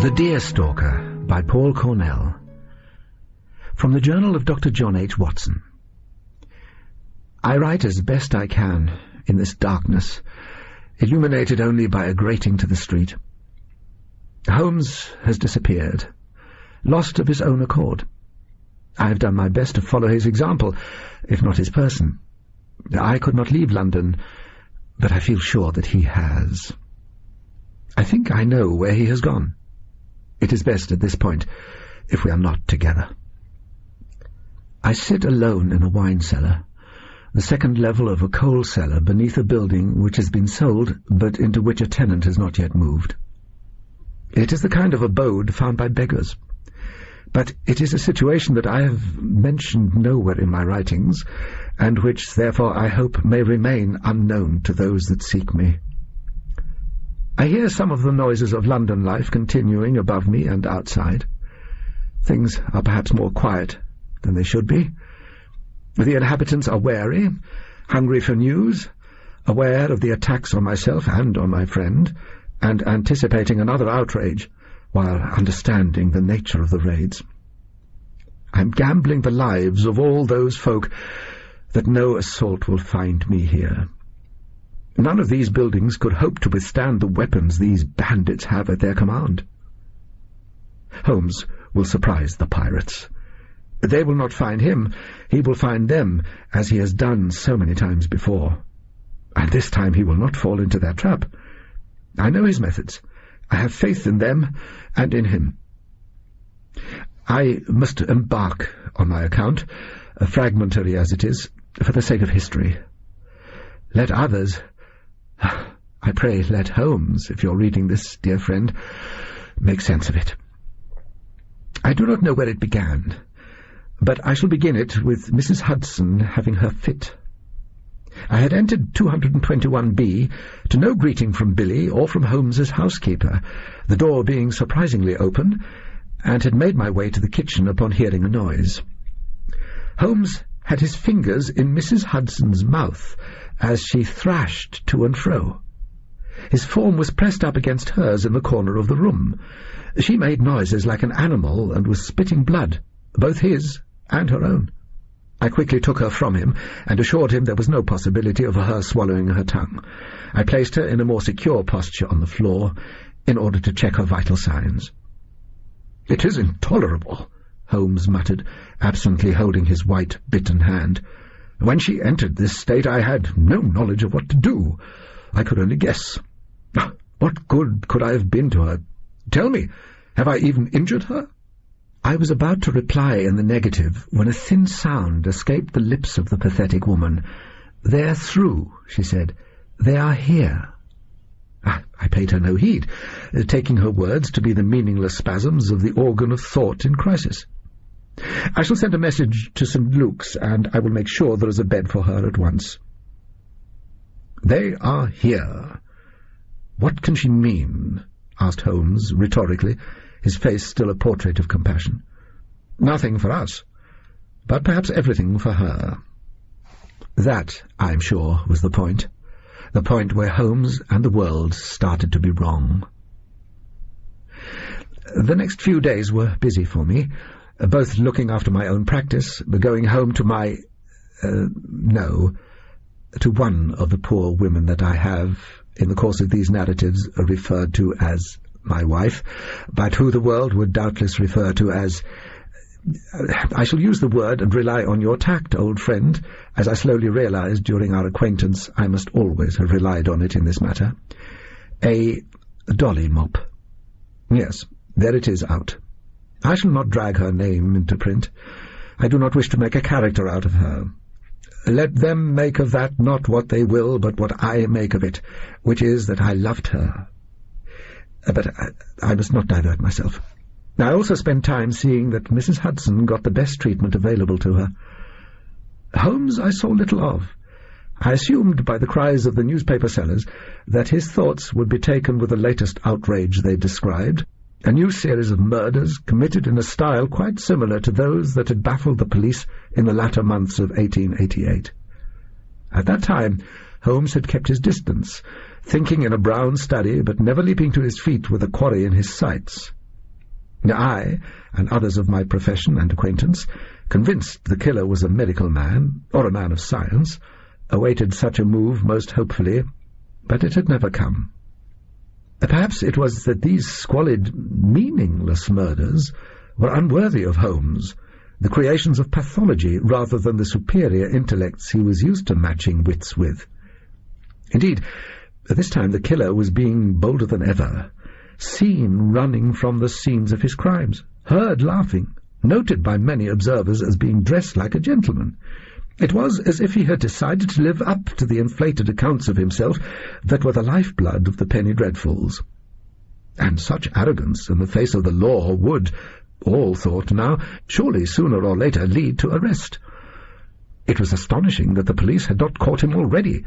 The Deer Stalker by Paul Cornell. From the Journal of Dr. John H. Watson. I write as best I can in this darkness, illuminated only by a grating to the street. Holmes has disappeared, lost of his own accord. I have done my best to follow his example, if not his person. I could not leave London, but I feel sure that he has. I think I know where he has gone. It is best at this point if we are not together. I sit alone in a wine cellar, the second level of a coal cellar beneath a building which has been sold, but into which a tenant has not yet moved. It is the kind of abode found by beggars, but it is a situation that I have mentioned nowhere in my writings, and which, therefore, I hope may remain unknown to those that seek me. I hear some of the noises of London life continuing above me and outside. Things are perhaps more quiet than they should be. The inhabitants are wary, hungry for news, aware of the attacks on myself and on my friend, and anticipating another outrage, while understanding the nature of the raids. I am gambling the lives of all those folk that no assault will find me here. None of these buildings could hope to withstand the weapons these bandits have at their command. Holmes will surprise the pirates. They will not find him, he will find them, as he has done so many times before. And this time he will not fall into their trap. I know his methods. I have faith in them and in him. I must embark on my account, fragmentary as it is, for the sake of history. Let others— I pray let Holmes, if you're reading this, dear friend, make sense of it. I do not know where it began, but I shall begin it with Mrs. Hudson having her fit. I had entered 221B to no greeting from Billy or from Holmes's housekeeper, the door being surprisingly open, and had made my way to the kitchen upon hearing a noise. Holmes had his fingers in Mrs. Hudson's mouth as she thrashed to and fro. His form was pressed up against hers in the corner of the room. She made noises like an animal and was spitting blood, both his and her own. I quickly took her from him and assured him there was no possibility of her swallowing her tongue. I placed her in a more secure posture on the floor in order to check her vital signs. "It is intolerable," Holmes muttered, absently holding his white, bitten hand. "When she entered this state I had no knowledge of what to do. I could only guess. What good could I have been to her? Tell me, have I even injured her?" I was about to reply in the negative when a thin sound escaped the lips of the pathetic woman. "They're through," she said. "They are here." I paid her no heed, taking her words to be the meaningless spasms of the organ of thought in crisis. "I shall send a message to St. Luke's, and I will make sure there is a bed for her at once." "They are here. What can she mean?" asked Holmes rhetorically, his face still a portrait of compassion. "Nothing for us, but perhaps everything for her." That, I am sure, was the point where Holmes and the world started to be wrong. The next few days were busy for me, both looking after my own practice, going home to to one of the poor women that I have, in the course of these narratives, referred to as my wife, but who the world would doubtless refer to as— I shall use the word and rely on your tact, old friend, as I slowly realized during our acquaintance I must always have relied on it in this matter— a dolly mop. Yes, there it is out. I shall not drag her name into print. I do not wish to make a character out of her. Let them make of that not what they will, but what I make of it, which is that I loved her. But I must not divert myself. I also spent time seeing that Mrs. Hudson got the best treatment available to her. Holmes I saw little of. I assumed by the cries of the newspaper sellers that his thoughts would be taken with the latest outrage they described, a new series of murders committed in a style quite similar to those that had baffled the police in the latter months of 1888. At that time Holmes had kept his distance, thinking in a brown study, but never leaping to his feet with a quarry in his sights. I, and others of my profession and acquaintance, convinced the killer was a medical man, or a man of science, awaited such a move most hopefully, but it had never come. Perhaps it was that these squalid, meaningless murders were unworthy of Holmes, the creations of pathology rather than the superior intellects he was used to matching wits with. Indeed, this time the killer was being bolder than ever, seen running from the scenes of his crimes, heard laughing, noted by many observers as being dressed like a gentleman. It was as if he had decided to live up to the inflated accounts of himself that were the lifeblood of the penny dreadfuls. And such arrogance in the face of the law would, all thought now, surely sooner or later lead to arrest. It was astonishing that the police had not caught him already,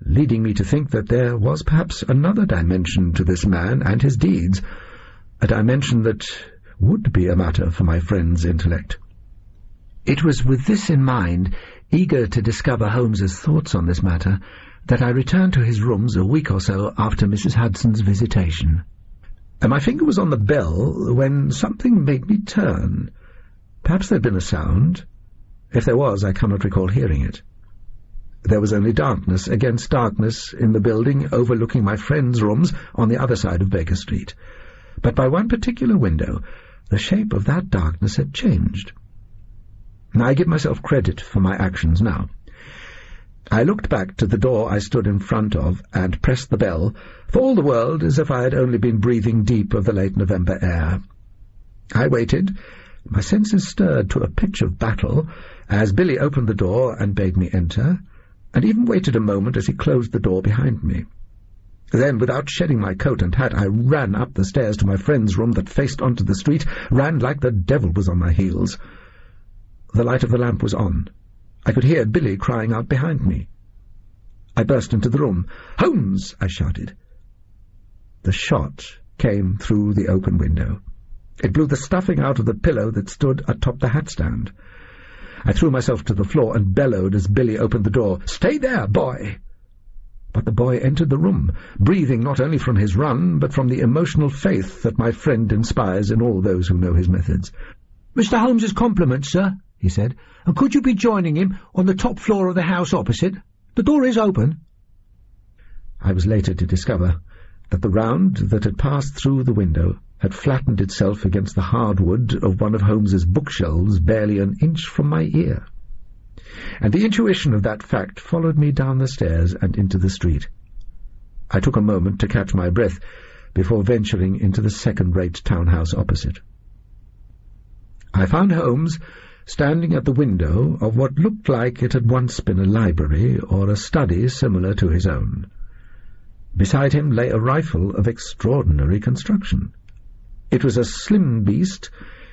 leading me to think that there was perhaps another dimension to this man and his deeds, a dimension that would be a matter for my friend's intellect. It was with this in mind, eager to discover Holmes's thoughts on this matter, that I returned to his rooms a week or so after Mrs. Hudson's visitation. My finger was on the bell when something made me turn. Perhaps there had been a sound. If there was, I cannot recall hearing it. There was only darkness against darkness in the building overlooking my friend's rooms on the other side of Baker Street. But by one particular window, the shape of that darkness had changed. I give myself credit for my actions now. I looked back to the door I stood in front of and pressed the bell, for all the world as if I had only been breathing deep of the late November air. I waited, my senses stirred to a pitch of battle, as Billy opened the door and bade me enter, and even waited a moment as he closed the door behind me. Then, without shedding my coat and hat, I ran up the stairs to my friend's room that faced onto the street, ran like the devil was on my heels. The light of the lamp was on. I could hear Billy crying out behind me. I burst into the room. "Holmes!" I shouted. The shot came through the open window. It blew the stuffing out of the pillow that stood atop the hat-stand. I threw myself to the floor and bellowed as Billy opened the door. "Stay there, boy!" But the boy entered the room, breathing not only from his run, but from the emotional faith that my friend inspires in all those who know his methods. "Mr. Holmes's compliments, sir," he said, "and could you be joining him on the top floor of the house opposite? The door is open." I was later to discover that the round that had passed through the window had flattened itself against the hardwood of one of Holmes's bookshelves barely an inch from my ear, and the intuition of that fact followed me down the stairs and into the street. I took a moment to catch my breath before venturing into the second-rate townhouse opposite. I found Holmes standing at the window of what looked like it had once been a library or a study similar to his own. Beside him lay a rifle of extraordinary construction. It was a slim beast,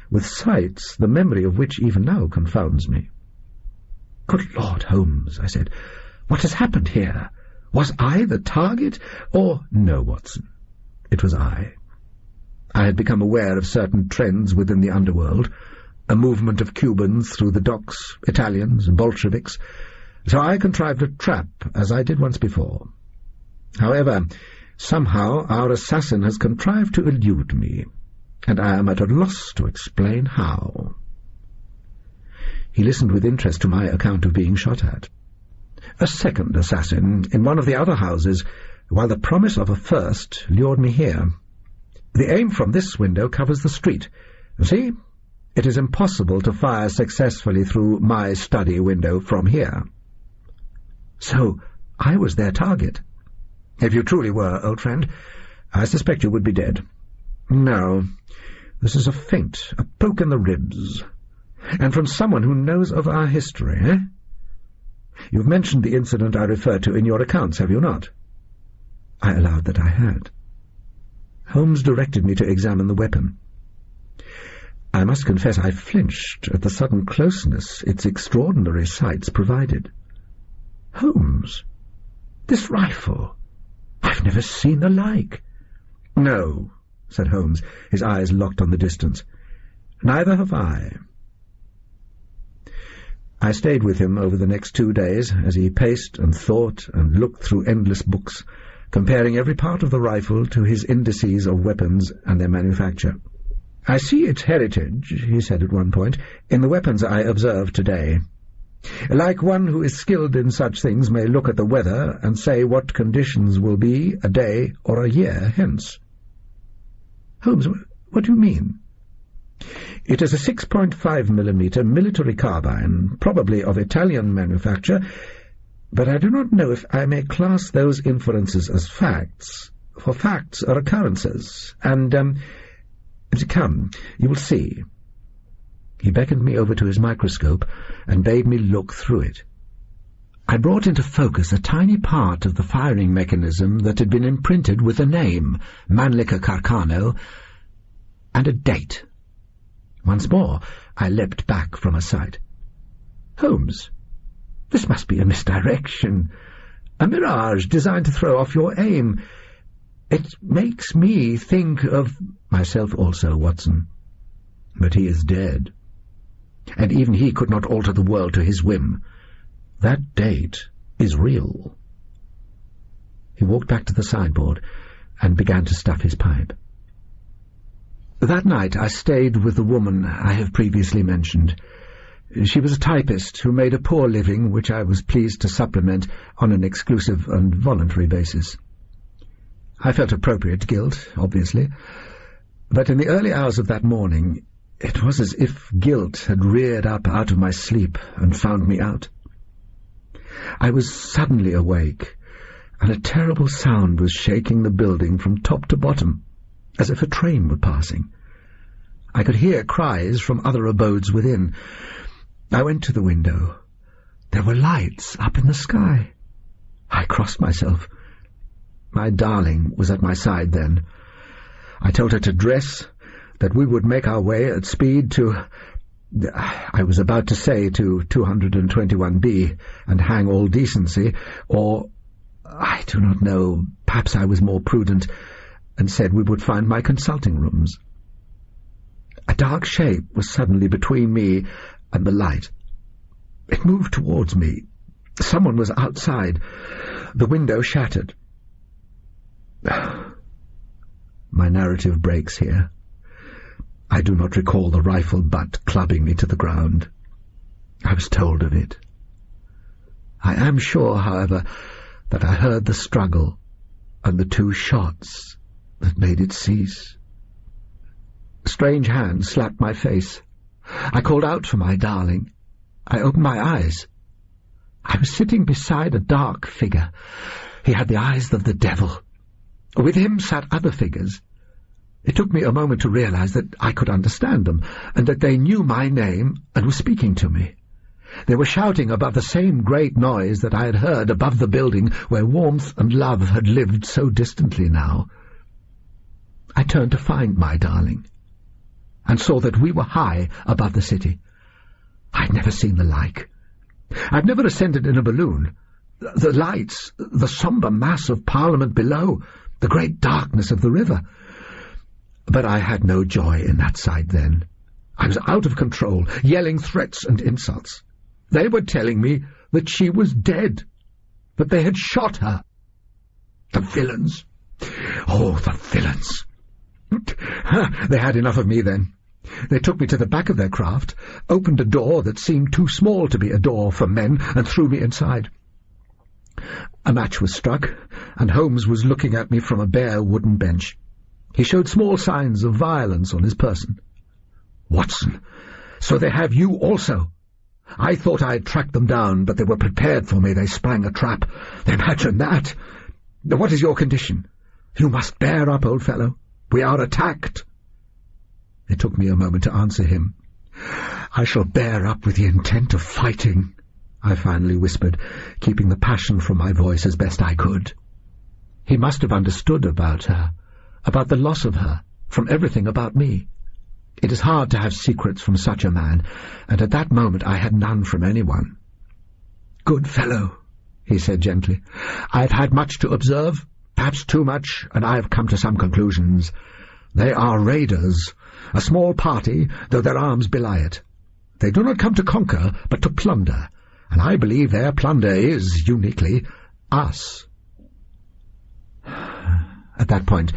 with sights, the memory of which even now confounds me. "Good Lord, Holmes," I said, "what has happened here? Was I the target, or—" "No, Watson, it was I. I had become aware of certain trends within the underworld, a movement of Cubans through the docks, Italians and Bolsheviks, so I contrived a trap, as I did once before. However, somehow our assassin has contrived to elude me, and I am at a loss to explain how." He listened with interest to my account of being shot at. "A second assassin in one of the other houses, while the promise of a first lured me here. The aim from this window covers the street. See? It is impossible to fire successfully through my study window from here." "So I was their target?" "If you truly were, old friend, I suspect you would be dead. No, this is a feint, a poke in the ribs, and from someone who knows of our history, eh? You've mentioned the incident I referred to in your accounts, have you not?" I allowed that I had. Holmes directed me to examine the weapon. I must confess I flinched at the sudden closeness its extraordinary sights provided. "Holmes, this rifle! I've never seen the like." "No," said Holmes, his eyes locked on the distance. "Neither have I." I stayed with him over the next 2 days as he paced and thought and looked through endless books, comparing every part of the rifle to his indices of weapons and their manufacture. "I see its heritage," he said at one point, "in the weapons I observed today. Like one who is skilled in such things may look at the weather and say what conditions will be a day or a year hence." "Holmes, what do you mean?" "It is a 6.5mm military carbine, probably of Italian manufacture, but I do not know if I may class those inferences as facts, for facts are occurrences, and, come, you will see." He beckoned me over to his microscope and bade me look through it. I brought into focus a tiny part of the firing mechanism that had been imprinted with a name, Mannlicher Carcano, and a date. Once more I leapt back from a sight. "Holmes, this must be a misdirection, a mirage designed to throw off your aim. It makes me think of—" "Myself also, Watson. But he is dead. And even he could not alter the world to his whim. That date is real." He walked back to the sideboard and began to stuff his pipe. That night I stayed with the woman I have previously mentioned. She was a typist who made a poor living, which I was pleased to supplement on an exclusive and voluntary basis. I felt appropriate guilt, obviously, but in the early hours of that morning it was as if guilt had reared up out of my sleep and found me out. I was suddenly awake, and a terrible sound was shaking the building from top to bottom, as if a train were passing. I could hear cries from other abodes within. I went to the window. There were lights up in the sky. I crossed myself. My darling was at my side then. I told her to dress, that we would make our way at speed to— I was about to say to 221B and hang all decency, or— I do not know, perhaps I was more prudent, and said we would find my consulting rooms. A dark shape was suddenly between me and the light. It moved towards me. Someone was outside. The window shattered. My narrative breaks here. I do not recall the rifle butt clubbing me to the ground. I was told of it. I am sure, however, that I heard the struggle and the 2 shots that made it cease. Strange hands slapped my face. I called out for my darling. I opened my eyes. I was sitting beside a dark figure. He had the eyes of the devil. With him sat other figures. It took me a moment to realize that I could understand them, and that they knew my name and were speaking to me. They were shouting above the same great noise that I had heard above the building where warmth and love had lived so distantly now. I turned to find my darling, and saw that we were high above the city. I'd never seen the like. I'd never ascended in a balloon. The lights, the sombre mass of Parliament below, the great darkness of the river. But I had no joy in that sight then. I was out of control, yelling threats and insults. They were telling me that she was dead, that they had shot her. The villains! Oh, the villains! They had enough of me then. They took me to the back of their craft, opened a door that seemed too small to be a door for men, and threw me inside. A match was struck, and Holmes was looking at me from a bare wooden bench. He showed small signs of violence on his person. "Watson, so they have you also. I thought I had tracked them down, but they were prepared for me. They sprang a trap. Imagine that! What is your condition? You must bear up, old fellow. We are attacked." It took me a moment to answer him. "I shall bear up with the intent of fighting," I finally whispered, keeping the passion from my voice as best I could. He must have understood about her, about the loss of her, from everything about me. It is hard to have secrets from such a man, and at that moment I had none from anyone. "Good fellow," he said gently, "I have had much to observe, perhaps too much, and I have come to some conclusions. They are raiders, a small party, though their arms belie it. They do not come to conquer, but to plunder, and I believe their plunder is, uniquely, us." At that point,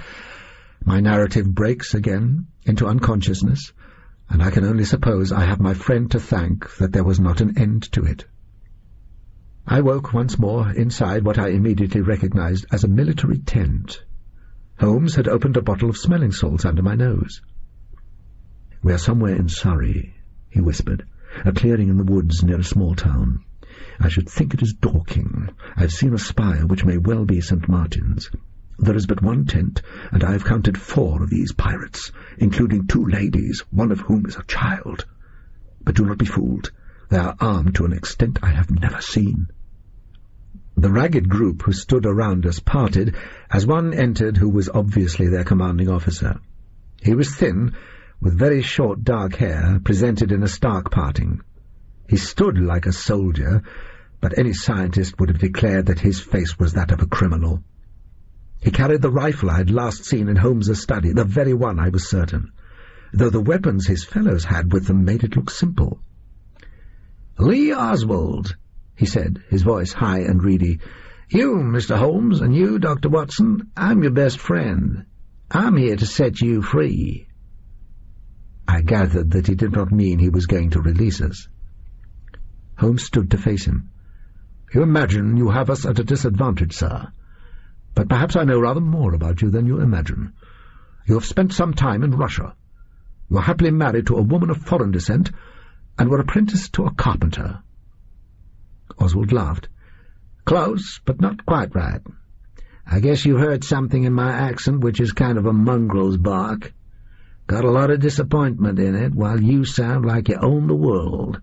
My narrative breaks again into unconsciousness, and I can only suppose I have my friend to thank that there was not an end to it. I woke once more inside what I immediately recognized as a military tent. Holmes had opened a bottle of smelling salts under my nose. "We are somewhere in Surrey," he whispered, "a clearing in the woods near a small town. I should think it is Dorking. I've seen a spire which may well be St. Martin's. There is but one tent, and I have counted 4 of these pirates, including 2 ladies, one of whom is a child. But do not be fooled. They are armed to an extent I have never seen." The ragged group who stood around us parted as one entered who was obviously their commanding officer. He was thin, with very short dark hair, presented in a stark parting. He stood like a soldier, but any scientist would have declared that his face was that of a criminal. He carried the rifle I had last seen in Holmes's study, the very one, I was certain, though the weapons his fellows had with them made it look simple. "Lee Oswald," he said, his voice high and reedy. "You, Mr. Holmes, and you, Dr. Watson, I'm your best friend. I'm here to set you free." I gathered that he did not mean he was going to release us. Holmes stood to face him. "You imagine you have us at a disadvantage, sir. But perhaps I know rather more about you than you imagine. You have spent some time in Russia. You are happily married to a woman of foreign descent, and were apprenticed to a carpenter." Oswald laughed. "Close, but not quite right. I guess you heard something in my accent which is kind of a mongrel's bark. Got a lot of disappointment in it, while you sound like you own the world.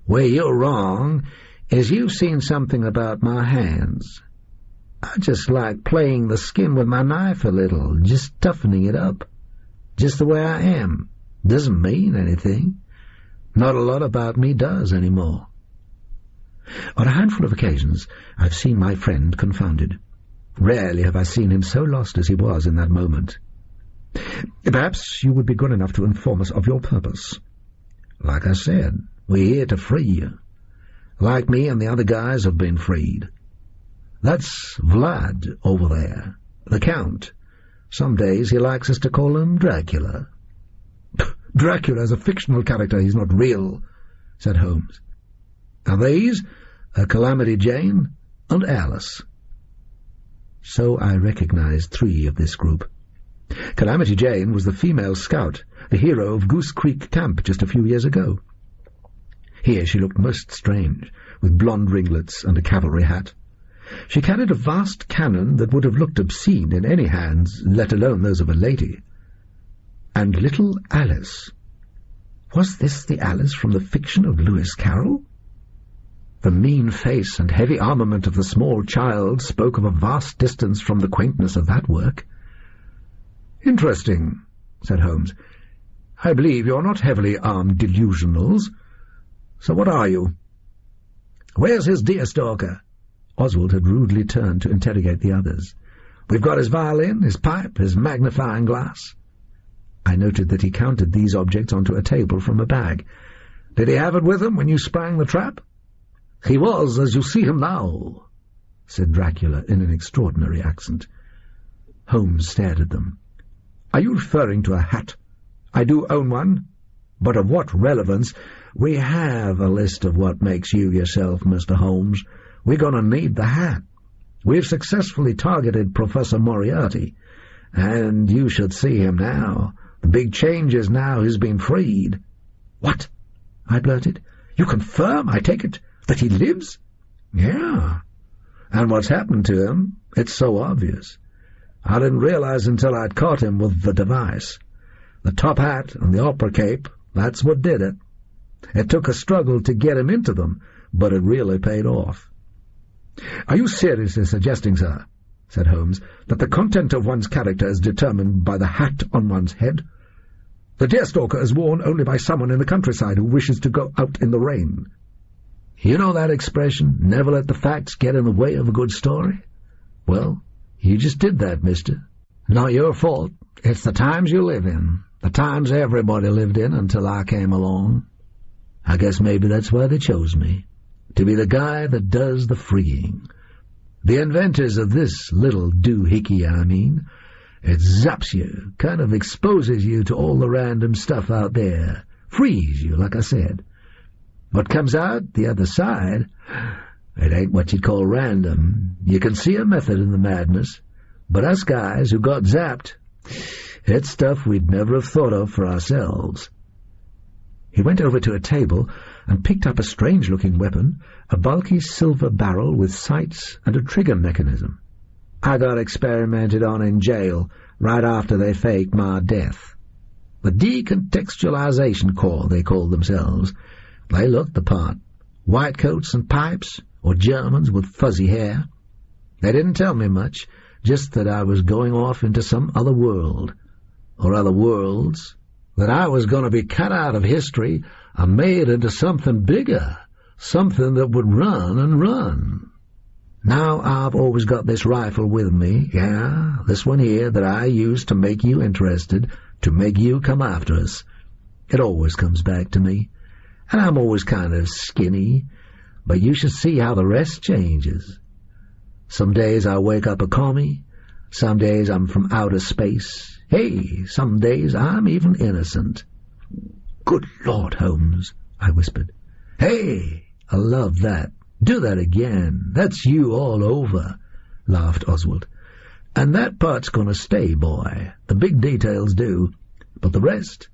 Where you're wrong is you've seen something about my hands. I just like playing the skin with my knife a little, just toughening it up. Just the way I am. Doesn't mean anything. Not a lot about me does anymore." On a handful of occasions I've seen my friend confounded. Rarely have I seen him so lost as he was in that moment. "Perhaps you would be good enough to inform us of your purpose." "Like I said, we're here to free you. Like me and the other guys have been freed. That's Vlad over there, the Count. Some days he likes us to call him Dracula." "Dracula is a fictional character, he's not real," said Holmes. "And these are Calamity Jane and Alice." So I recognized 3 of this group. Calamity Jane was the female scout, the hero of Goose Creek Camp just a few years ago. Here she looked most strange, with blonde ringlets and a cavalry hat. She carried a vast cannon that would have looked obscene in any hands, let alone those of a lady. And little Alice. Was this the Alice from the fiction of Lewis Carroll? The mean face and heavy armament of the small child spoke of a vast distance from the quaintness of that work. "Interesting," said Holmes. "I believe you're not heavily armed delusionals. So what are you?" "Where's his Deer Stalker?" Oswald had rudely turned to interrogate the others. "We've got his violin, his pipe, his magnifying glass." I noted that he counted these objects onto a table from a bag. "Did he have it with him when you sprang the trap?" "He was, as you see him now," said Dracula in an extraordinary accent. Holmes stared at them. "Are you referring to a hat? I do own one. But of what relevance?" "We have a list of what makes you yourself, Mr. Holmes. We're going to need the hat. We've successfully targeted Professor Moriarty, and you should see him now. The big change is now he's been freed." "What?" I blurted. "You confirm, I take it, that he lives?" "Yeah. And what's happened to him, it's so obvious. I didn't realize until I'd caught him with the device. The top hat and the opera cape, that's what did it. It took a struggle to get him into them, but it really paid off." "Are you seriously suggesting, sir," said Holmes, "that the content of one's character is determined by the hat on one's head? The Deer Stalker is worn only by someone in the countryside who wishes to go out in the rain. You know that expression, never let the facts get in the way of a good story? Well, you just did that, mister. Not your fault. It's the times you live in, the times everybody lived in until I came along. I guess maybe that's why they chose me, to be the guy that does the freeing. The inventors of this little doohickey, It zaps you, kind of exposes you to all the random stuff out there, frees you, like I said. What comes out the other side, it ain't what you'd call random. You can see a method in the madness, but us guys who got zapped, it's stuff we'd never have thought of for ourselves." He went over to a table and picked up a strange-looking weapon, a bulky silver barrel with sights and a trigger mechanism. "I got experimented on in jail right after they faked my death. The Decontextualization Corps, they called themselves. They looked the part. White coats and pipes, or Germans with fuzzy hair. They didn't tell me much, just that I was going off into some other world, or other worlds, that I was going to be cut out of history and made into something bigger, something that would run and run. Now I've always got this rifle with me, yeah, this one here that I use to make you interested, to make you come after us. It always comes back to me, and I'm always kind of skinny, but you should see how the rest changes. Some days I wake up a commie, some days I'm from outer space. Hey, some days I'm even innocent." "Good Lord, Holmes," I whispered. "Hey, I love that. Do that again. That's you all over," laughed Oswald. "And that part's gonna stay, boy. The big details do. But the rest,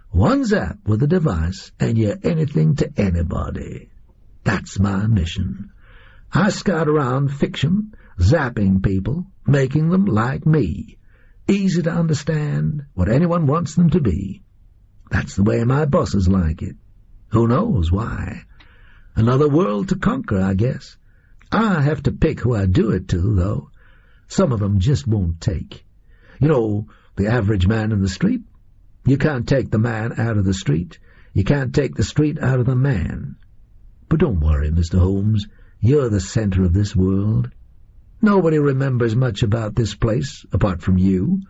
one zap with a device, and you're anything to anybody. That's my mission. I scout around fiction, zapping people, making them like me. Easy to understand, what anyone wants them to be. That's the way my bosses like it. Who knows why? Another world to conquer, I guess. I have to pick who I do it to, though. Some of them just won't take. You know, the average man in the street? You can't take the man out of the street. You can't take the street out of the man. But don't worry, Mr. Holmes. You're the center of this world. Nobody remembers much about this place, apart from you.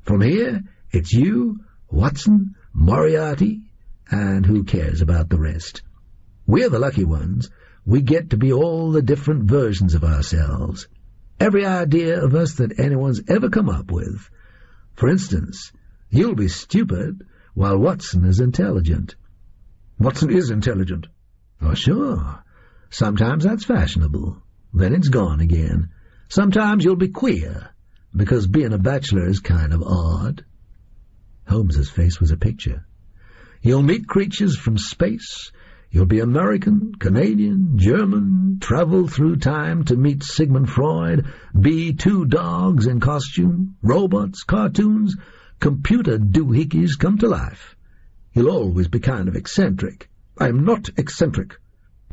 From here, it's you, Watson, Moriarty, and who cares about the rest? We're the lucky ones. We get to be all the different versions of ourselves. Every idea of us that anyone's ever come up with. For instance, you'll be stupid, while Watson is intelligent." "Watson is intelligent." "Oh, sure. Sometimes that's fashionable. Then it's gone again. Sometimes you'll be queer, because being a bachelor is kind of odd." Holmes's face was a picture. "You'll meet creatures from space. You'll be American, Canadian, German, travel through time to meet Sigmund Freud, be two dogs in costume, robots, cartoons, computer doohickeys come to life. You'll always be kind of eccentric." "I'm not eccentric."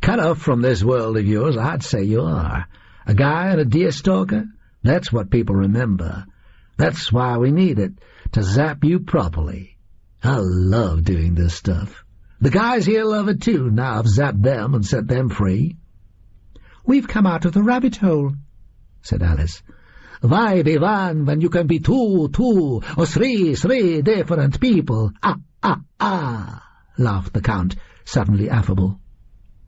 "Cut off from this world of yours, I'd say you are. A guy and a Deer Stalker, that's what people remember. That's why we need it, to zap you properly. I love doing this stuff. The guys here love it too, now I've zapped them and set them free." "We've come out of the rabbit hole," said Alice. "Why be one when you can be two, or three different people? Ah, laughed the Count, suddenly affable.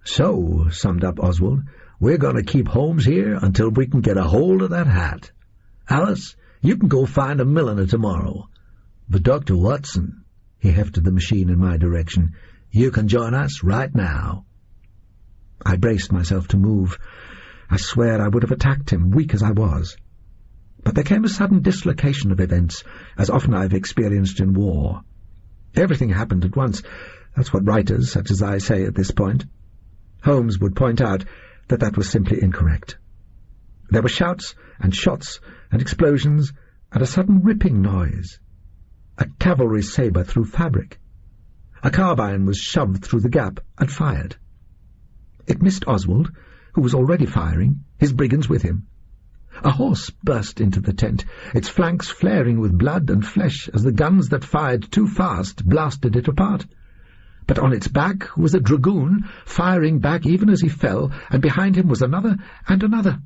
"So," summed up Oswald, "we're going to keep Holmes here until we can get a hold of that hat. Alice, you can go find a milliner tomorrow. But Dr. Watson," he hefted the machine in my direction, "you can join us right now." I braced myself to move. I swear I would have attacked him, weak as I was. But there came a sudden dislocation of events, as often I've experienced in war. Everything happened at once. That's what writers, such as I, say at this point. Holmes would point out that that was simply incorrect. There were shouts and shots and explosions and a sudden ripping noise. A cavalry sabre through fabric. A carbine was shoved through the gap and fired. It missed Oswald, who was already firing, his brigands with him. A horse burst into the tent, its flanks flaring with blood and flesh as the guns that fired too fast blasted it apart. But on its back was a dragoon, firing back even as he fell, and behind him was another and another.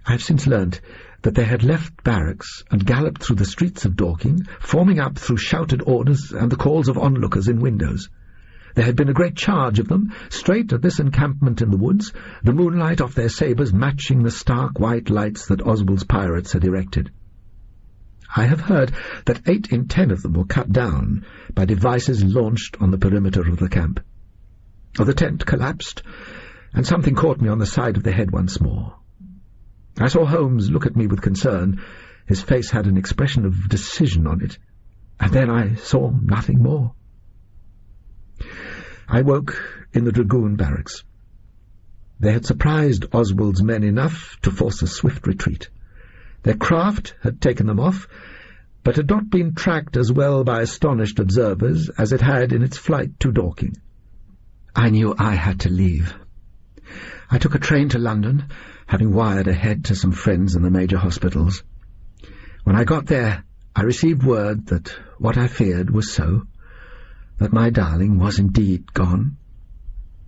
I have since learnt that they had left barracks and galloped through the streets of Dorking, forming up through shouted orders and the calls of onlookers in windows. There had been a great charge of them, straight at this encampment in the woods, the moonlight off their sabres matching the stark white lights that Oswald's pirates had erected. I have heard that 8 in 10 of them were cut down by devices launched on the perimeter of the camp. The tent collapsed, and something caught me on the side of the head once more. I saw Holmes look at me with concern. His face had an expression of decision on it, and then I saw nothing more. I woke in the dragoon barracks. They had surprised Oswald's men enough to force a swift retreat. Their craft had taken them off, but had not been tracked as well by astonished observers as it had in its flight to Dorking. I knew I had to leave. I took a train to London, having wired ahead to some friends in the major hospitals. When I got there, I received word that what I feared was so, that my darling was indeed gone,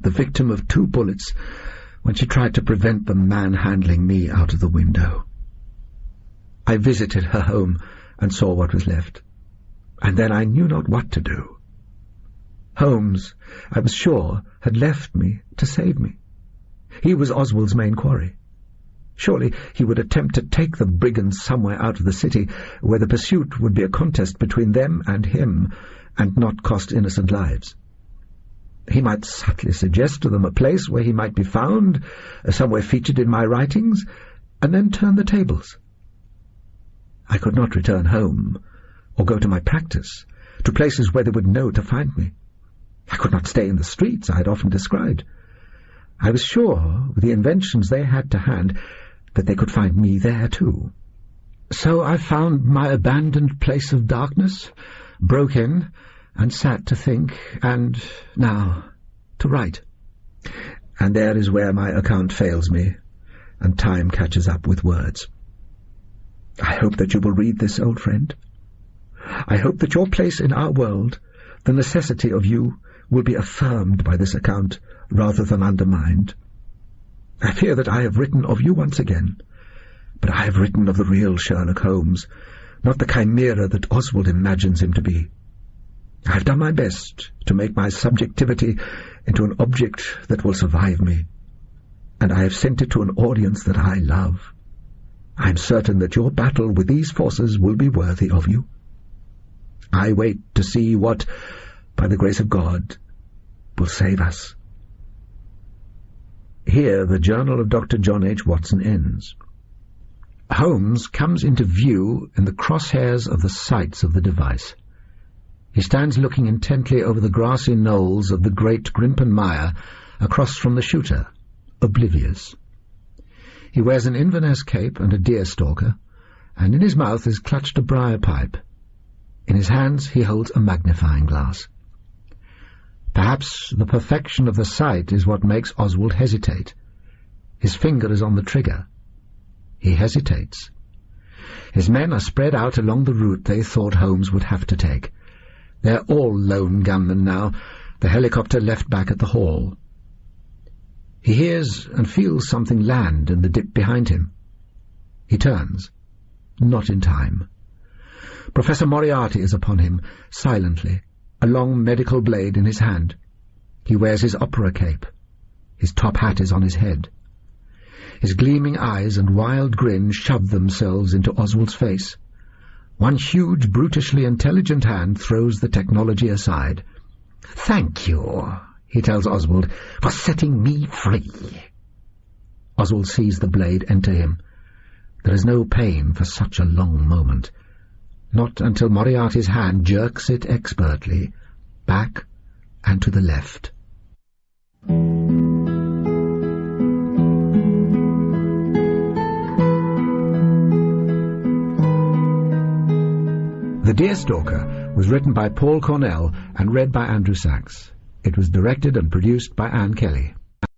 the victim of 2 bullets when she tried to prevent them manhandling me out of the window. I visited her home and saw what was left, and then I knew not what to do. Holmes, I was sure, had left me to save me. He was Oswald's main quarry. Surely he would attempt to take the brigands somewhere out of the city, where the pursuit would be a contest between them and him, and not cost innocent lives. He might subtly suggest to them a place where he might be found, somewhere featured in my writings, and then turn the tables. I could not return home, or go to my practice, to places where they would know to find me. I could not stay in the streets I had often described. I was sure, with the inventions they had to hand, that they could find me there too. So I found my abandoned place of darkness, broke in, and sat to think, and, now, to write. And there is where my account fails me, and time catches up with words. I hope that you will read this, old friend. I hope that your place in our world, the necessity of you, will be affirmed by this account, rather than undermined. I fear that I have written of you once again, but I have written of the real Sherlock Holmes, not the chimera that Oswald imagines him to be. I have done my best to make my subjectivity into an object that will survive me, and I have sent it to an audience that I love. I am certain that your battle with these forces will be worthy of you. I wait to see what, by the grace of God, will save us. Here the journal of Dr. John H. Watson ends. Holmes comes into view in the crosshairs of the sights of the device. He stands looking intently over the grassy knolls of the great Grimpen Mire across from the shooter, oblivious. He wears an Inverness cape and a Deer Stalker, and in his mouth is clutched a briar pipe. In his hands he holds a magnifying glass. Perhaps the perfection of the sight is what makes Oswald hesitate. His finger is on the trigger. He hesitates. His men are spread out along the route they thought Holmes would have to take. They're all lone gunmen now, the helicopter left back at the hall. He hears and feels something land in the dip behind him. He turns. Not in time. Professor Moriarty is upon him, silently, a long medical blade in his hand. He wears his opera cape. His top hat is on his head. His gleaming eyes and wild grin shove themselves into Oswald's face. One huge, brutishly intelligent hand throws the technology aside. "Thank you," he tells Oswald, "for setting me free." Oswald sees the blade enter him. There is no pain for such a long moment. Not until Moriarty's hand jerks it expertly, back and to the left. The Deer Stalker was written by Paul Cornell and read by Andrew Sachs. It was directed and produced by Anne Kelly.